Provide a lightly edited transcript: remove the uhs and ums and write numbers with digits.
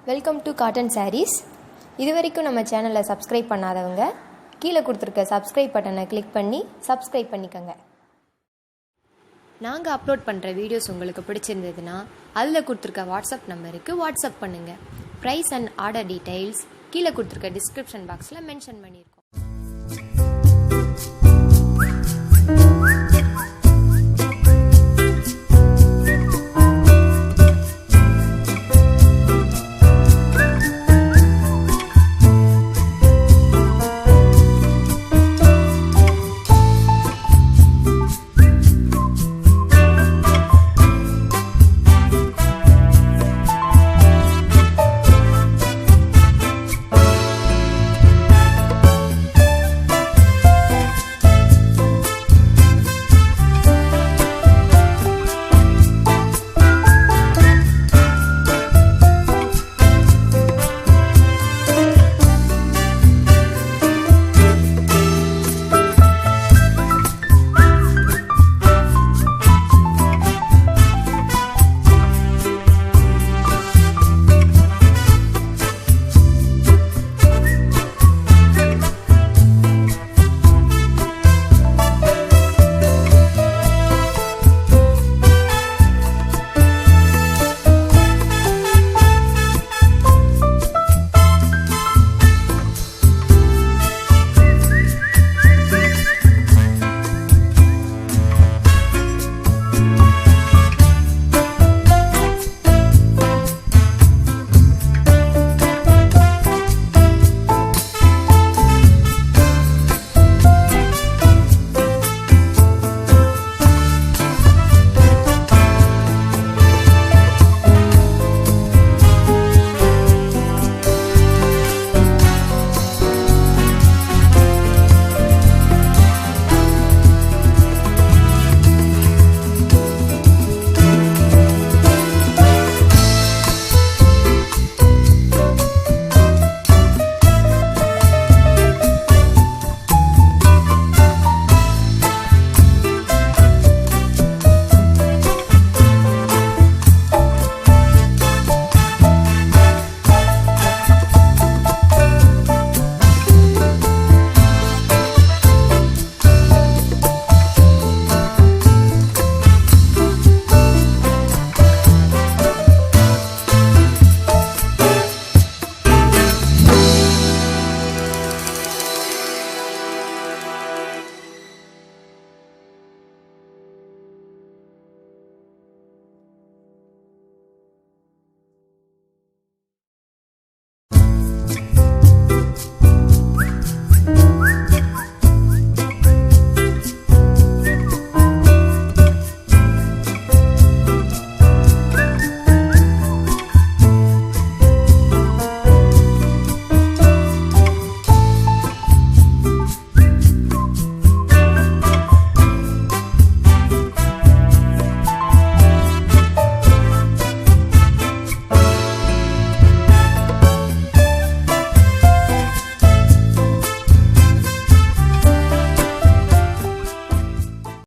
Welcome to cotton saris. இது வரைக்கும் நம்ம சேனலை சப்ஸ்கிரைப் பண்ணாதவங்க கீழே கொடுத்துருக்க சப்ஸ்கிரைப் பட்டனை கிளிக் பண்ணி சப்ஸ்கிரைப் பண்ணிக்கோங்க. நாங்கள் அப்லோட் பண்ணுற வீடியோஸ் உங்களுக்கு பிடிச்சிருந்ததுன்னா அதில் கொடுத்துருக்க வாட்ஸ்அப் நம்பருக்கு வாட்ஸ்அப் பண்ணுங்கள். ப்ரைஸ் அண்ட் ஆர்டர் டீட்டெயில்ஸ் கீழே கொடுத்துருக்க டிஸ்கிரிப்ஷன் பாக்ஸில் மென்ஷன் பண்ணியிருக்கோம்.